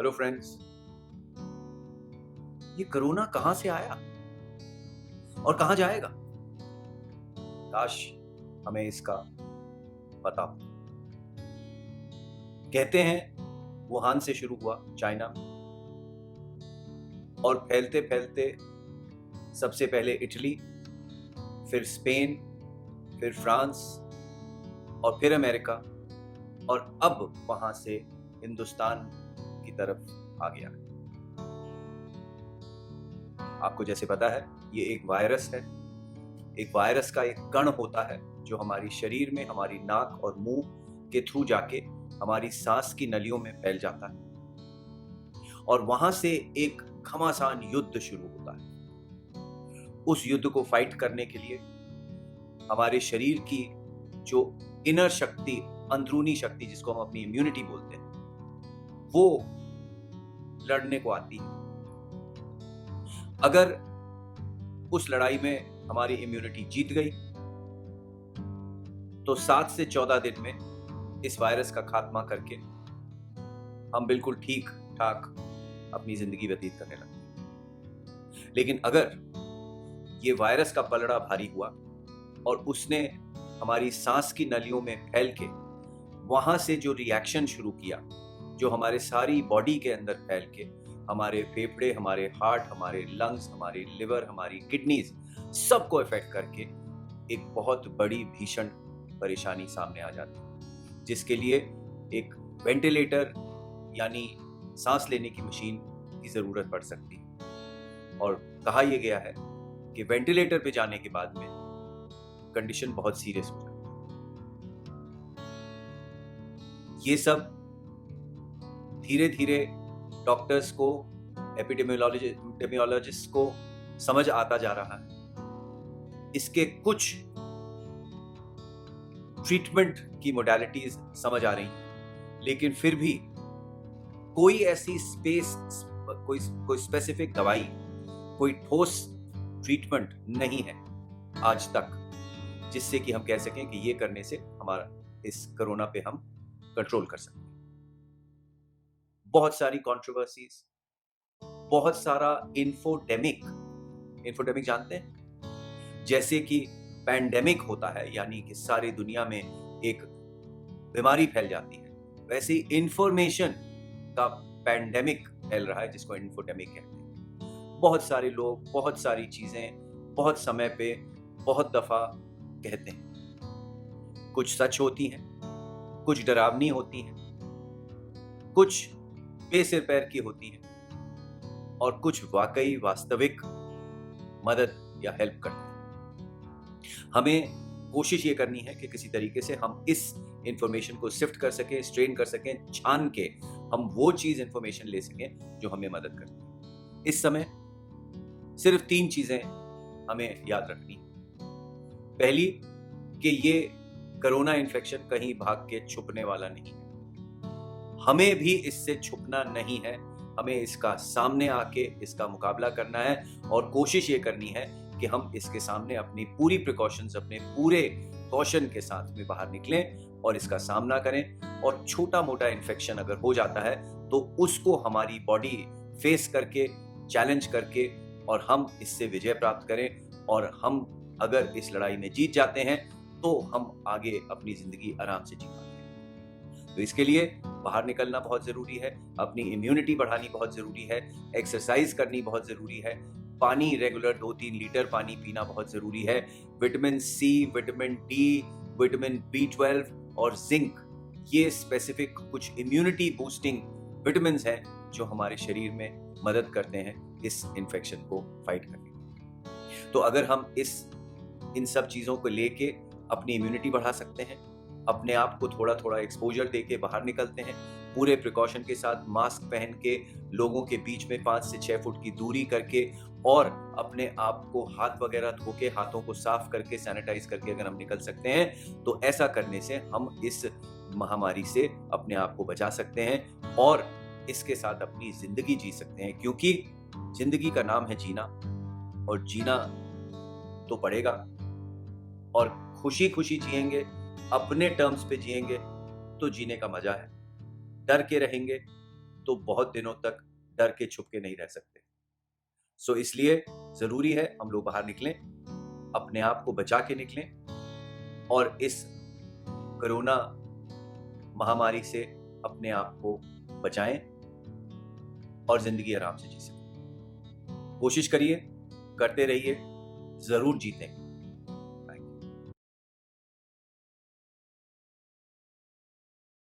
Hello friends. ये corona कहां से आया और कहां जाएगा? काश हमें इसका पता हो। कहते हैं वुहान से शुरू हुआ, चाइना, और फैलते फैलते सबसे पहले इटली, फिर स्पेन, फिर फ्रांस और फिर अमेरिका, और अब वहां से हिंदुस्तान की तरफ आ गया। आपको जैसे पता है, ये एक वायरस है। एक वायरस का एक कण होता है जो हमारी शरीर में, हमारी नाक और मुंह के थ्रू जाके हमारी सांस की नलियों में फैल जाता है, और वहां से एक घमासान युद्ध शुरू होता है। उस युद्ध को फाइट करने के लिए हमारे शरीर की जो इनर शक्ति, अंदरूनी शक्ति, जिसको हम अपनी इम्यूनिटी बोलते हैं, वो लड़ने को आती है। अगर उस लड़ाई में हमारी इम्यूनिटी जीत गई तो 7 से 14 दिन में इस वायरस का खात्मा करके हम बिल्कुल ठीक ठाक अपनी जिंदगी व्यतीत करने लगते। लेकिन अगर ये वायरस का पलड़ा भारी हुआ और उसने हमारी सांस की नलियों में फैल के वहां से जो रिएक्शन शुरू किया, जो हमारे सारी बॉडी के अंदर फैल के हमारे फेफड़े, हमारे हार्ट, हमारे लंग्स, हमारी लिवर, हमारी किडनीज, सबको इफेक्ट करके एक बहुत बड़ी भीषण परेशानी सामने आ जाती है, जिसके लिए एक वेंटिलेटर यानी सांस लेने की मशीन की जरूरत पड़ सकती है। और कहा यह गया है कि वेंटिलेटर पे जाने के बाद में कंडीशन बहुत सीरियस हो जाती है। ये सब धीरे धीरे डॉक्टर्स को, एपिडेमियोलॉजिस्ट को समझ आता जा रहा है। इसके कुछ ट्रीटमेंट की मोडालिटीज समझ आ रही हैं, लेकिन फिर भी कोई ऐसी कोई स्पेसिफिक दवाई, कोई ठोस ट्रीटमेंट नहीं है आज तक जिससे कि हम कह सकें कि ये करने से हमारा इस कोरोना पे हम कंट्रोल कर सकते हैं। बहुत सारी कंट्रोवर्सीज, बहुत सारा इन्फोडेमिक जानते हैं? जैसे कि पैंडेमिक होता है, यानी कि सारी दुनिया में एक बीमारी फैल जाती है, वैसे ही इंफॉर्मेशन का पैंडेमिक फैल रहा है जिसको इन्फोडेमिक कहते हैं। बहुत सारे लोग बहुत सारी चीजें बहुत समय पे बहुत दफा कहते हैं। कुछ सच होती हैं, कुछ डरावनी होती हैं, कुछ बेसिर पैर की होती हैं, और कुछ वाकई वास्तविक मदद या हेल्प करती हैं। हमें कोशिश ये करनी है कि किसी तरीके से हम इस इंफॉर्मेशन को सिफ्ट कर सकें, स्ट्रेन कर सकें, छान के हम वो चीज इंफॉर्मेशन ले सकें जो हमें मदद करती है। इस समय सिर्फ 3 चीजें हमें याद रखनी है। पहली, कि ये कोरोना इन्फेक्शन कहीं भाग के छुपने वाला नहीं है। हमें भी इससे छुपना नहीं है, हमें इसका सामने आके इसका मुकाबला करना है, और कोशिश ये करनी है कि हम इसके सामने अपनी पूरी प्रिकॉशंस, अपने पूरे कौशन के साथ में बाहर निकलें और इसका सामना करें। और छोटा मोटा इन्फेक्शन अगर हो जाता है तो उसको हमारी बॉडी फेस करके, चैलेंज करके, और हम इससे विजय प्राप्त करें। और हम अगर इस लड़ाई में जीत जाते हैं तो हम आगे अपनी जिंदगी आराम से जी पाते हैं। तो इसके लिए बाहर निकलना बहुत जरूरी है, अपनी इम्यूनिटी बढ़ानी बहुत जरूरी है, एक्सरसाइज करनी बहुत जरूरी है, पानी रेगुलर 2-3 लीटर पानी पीना बहुत जरूरी है, vitamin C, vitamin D, vitamin B12 और जिंक, ये स्पेसिफिक कुछ इम्यूनिटी बूस्टिंग विटामिन हैं जो हमारे शरीर में मदद करते हैं इस इन्फेक्शन को फाइट करने में। तो अगर हम इन सब चीजों को लेके अपनी इम्यूनिटी बढ़ा सकते हैं, अपने आप को थोड़ा थोड़ा एक्सपोजर देके बाहर निकलते हैं, पूरे प्रिकॉशन के साथ मास्क पहन के, लोगों के बीच में 5 से 6 फुट की दूरी करके, और अपने आप को हाथ वगैरह धो के, हाथों को साफ करके, सैनिटाइज करके अगर हम निकल सकते हैं तो ऐसा करने से हम इस महामारी से अपने आप को बचा सकते हैं और इसके साथ अपनी जिंदगी जी सकते हैं। क्योंकि जिंदगी का नाम है जीना, और जीना तो पड़ेगा, और खुशी खुशी जिएंगे, अपने टर्म्स पे जिएंगे तो जीने का मजा है। डर के रहेंगे तो बहुत दिनों तक डर के छुप के नहीं रह सकते। सो इसलिए ज़रूरी है हम लोग बाहर निकलें, अपने आप को बचा के निकलें और इस कोरोना महामारी से अपने आप को बचाएं और ज़िंदगी आराम से जी सकें। कोशिश करिए, करते रहिए, ज़रूर जीतेंगे।